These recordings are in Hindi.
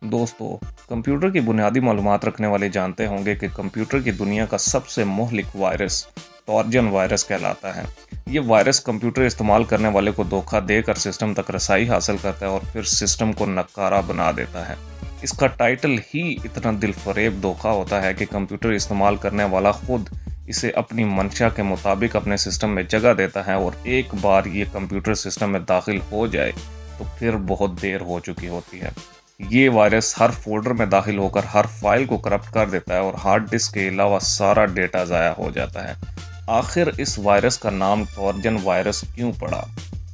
दोस्तों, कंप्यूटर की बुनियादी मालूमात रखने वाले जानते होंगे कि कंप्यूटर की दुनिया का सबसे मुहलिक वायरस ट्रोजन वायरस कहलाता है। ये वायरस कंप्यूटर इस्तेमाल करने वाले को धोखा देकर सिस्टम तक रसाई हासिल करता है और फिर सिस्टम को नकारा बना देता है। इसका टाइटल ही इतना दिलफरेब धोखा होता है कि कंप्यूटर इस्तेमाल करने वाला खुद इसे अपनी मंशा के मुताबिक अपने सिस्टम में जगह देता है और एक बार ये कंप्यूटर सिस्टम में दाखिल हो जाए तो फिर बहुत देर हो चुकी होती है। ये वायरस हर फोल्डर में दाखिल होकर हर फाइल को करप्ट कर देता है और हार्ड डिस्क के अलावा सारा डेटा ज़ाया हो जाता है। आखिर इस वायरस का नाम ट्रोजन वायरस क्यों पड़ा,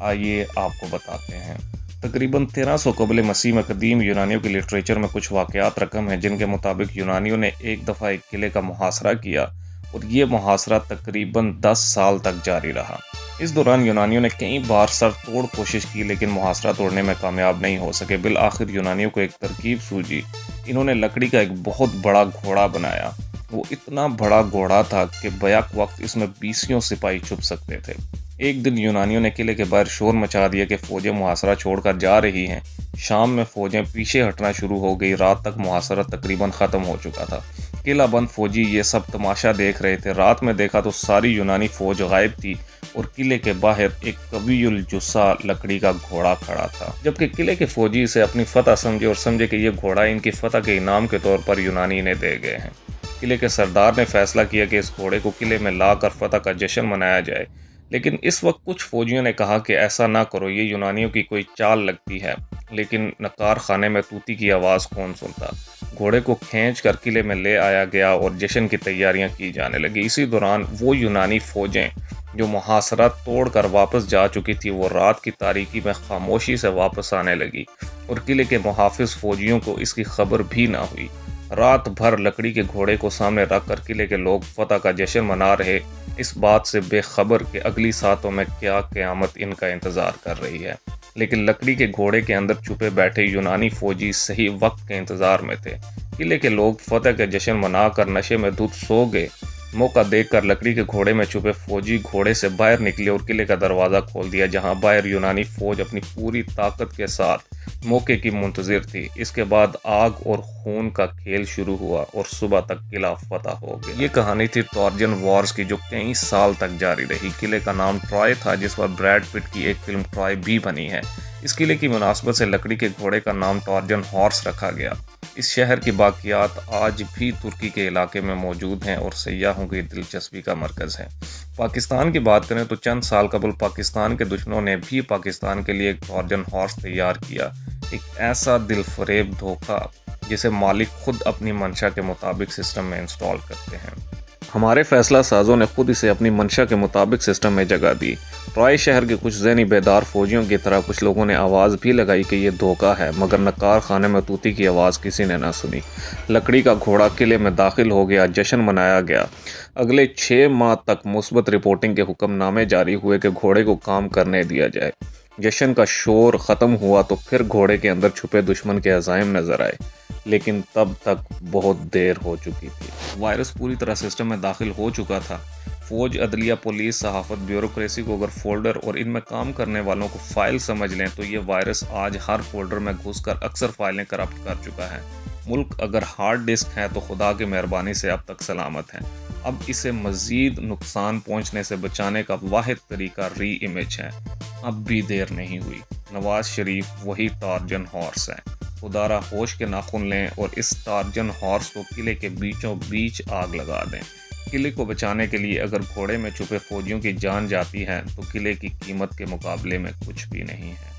आइए आपको बताते हैं। तकरीबन 1300 कबल मसीह में कदीम यूनानियों के लिटरेचर में कुछ वाक़यात रकम हैं जिनके मुताबिक यूनानियों ने एक दफ़ा एक किले का मुहासरा किया और ये मुहासरा तकरीबन 10 साल तक जारी रहा। इस दौरान यूनानियों ने कई बार सर तोड़ कोशिश की लेकिन मुहासरा तोड़ने में कामयाब नहीं हो सके। बिल आखिर यूनानियों को एक तरकीब सूझी। इन्होंने लकड़ी का एक बहुत बड़ा घोड़ा बनाया। वो इतना बड़ा घोड़ा था कि बैक वक्त इसमें 20 सिपाही छुप सकते थे। एक दिन यूनानियों ने किले के बाहर शोर मचा दिया कि फौजें मुहासरा छोड़कर जा रही हैं। शाम में फौजें पीछे हटना शुरू हो गई। रात तक मुहासरा तकरीबन ख़त्म हो चुका था। किला बंद फौजी ये सब तमाशा देख रहे थे। रात में देखा तो सारी यूनानी फौज गायब थी और किले के बाहर एक कवीयुल जुस्सा लकड़ी का घोड़ा खड़ा था। जबकि किले के फौजी इसे अपनी फतह समझे और समझे कि यह घोड़ा इनकी फतह के इनाम के तौर पर यूनानी इन्हें दे गए हैं। किले के सरदार ने फैसला किया कि इस घोड़े को किले में लाकर फतह का जश्न मनाया जाए। लेकिन इस वक्त कुछ फौजियों ने कहा कि ऐसा ना करो, ये यूनानियों की कोई चाल लगती है। लेकिन नकार खाने में तूती की आवाज़ कौन सुनता। घोड़े को खींच कर किले में ले आया गया और जश्न की तैयारियां की जाने लगी। इसी दौरान वो यूनानी फौजें जो मुहासरा तोड़कर वापस जा चुकी थी वो रात की तारीकी में खामोशी से वापस आने लगी और किले के मुहाफिज फौजियों को इसकी खबर भी ना हुई। रात भर लकड़ी के घोड़े को सामने रखकर किले के लोग फतह का जश्न मना रहे, इस बात से बेखबर कि अगली सातों में क्या क़यामत इनका इंतज़ार कर रही है। लेकिन लकड़ी के घोड़े के अंदर छुपे बैठे यूनानी फौजी सही वक्त के इंतज़ार में थे। किले के लोग फतह के जश्न मनाकर नशे में धुत सो गए। मौका देखकर लकड़ी के घोड़े में छुपे फौजी घोड़े से बाहर निकले और किले का दरवाज़ा खोल दिया, जहां बाहर यूनानी फौज अपनी पूरी ताकत के साथ मौके की मुंतजिर थी। इसके बाद आग और खून का खेल शुरू हुआ और सुबह तक किला फतह हो गया। ये कहानी थी ट्रोजन वॉर्स की, जो कई साल तक जारी रही। किले का नाम ट्रॉय था, जिस पर ब्रैड पिट की एक फिल्म ट्रॉय भी बनी है। इस किले की मुनासबत से लकड़ी के घोड़े का नाम ट्रोजन हॉर्स रखा गया। इस शहर की बाकियात आज भी तुर्की के इलाके में मौजूद हैं और सयाहों की दिलचस्पी का मरकज़ है। पाकिस्तान की बात करें तो चंद साल कबल पाकिस्तान के दुश्मनों ने भी पाकिस्तान के लिए एक ट्रोजन हॉर्स तैयार किया। एक ऐसा दिलफरेब धोखा जिसे मालिक खुद अपनी मंशा के मुताबिक सिस्टम में इंस्टॉल करते हैं। हमारे फैसला साजों ने खुद इसे अपनी मंशा के मुताबिक सिस्टम में जगह दी। ट्रॉय शहर के कुछ ज़हनी बेदार फौजियों की तरह कुछ लोगों ने आवाज़ भी लगाई कि यह धोखा है, मगर नकार खाने में तूती की आवाज़ किसी ने ना सुनी। लकड़ी का घोड़ा किले में दाखिल हो गया, जश्न मनाया गया। अगले 6 माह तक मुस्बत रिपोर्टिंग के हुक्मनामे जारी हुए कि घोड़े को काम करने दिया जाए। जश्न का शोर ख़त्म हुआ तो फिर घोड़े के अंदर छुपे दुश्मन के अज़ाइम नजर आए, लेकिन तब तक बहुत देर हो चुकी थी। वायरस पूरी तरह सिस्टम में दाखिल हो चुका था। फौज, अदलिया, पुलिस, सहाफ़त, ब्यूरोक्रेसी को अगर फोल्डर और इनमें काम करने वालों को फाइल समझ लें तो ये वायरस आज हर फोल्डर में घुसकर अक्सर फाइलें करप्ट कर चुका है। मुल्क अगर हार्ड डिस्क है तो खुदा की मेहरबानी से अब तक सलामत है। अब इसे मज़ीद नुकसान पहुँचने से बचाने का वाहिद तरीका री इमेज है। अब भी देर नहीं हुई। नवाज शरीफ वही ट्रोजन हॉर्स है। खुदारा होश के नाखून लें और इस ट्रोजन हॉर्स को किले के बीचों बीच आग लगा दें। किले को बचाने के लिए अगर घोड़े में छुपे फौजियों की जान जाती है तो किले की कीमत के मुकाबले में कुछ भी नहीं है।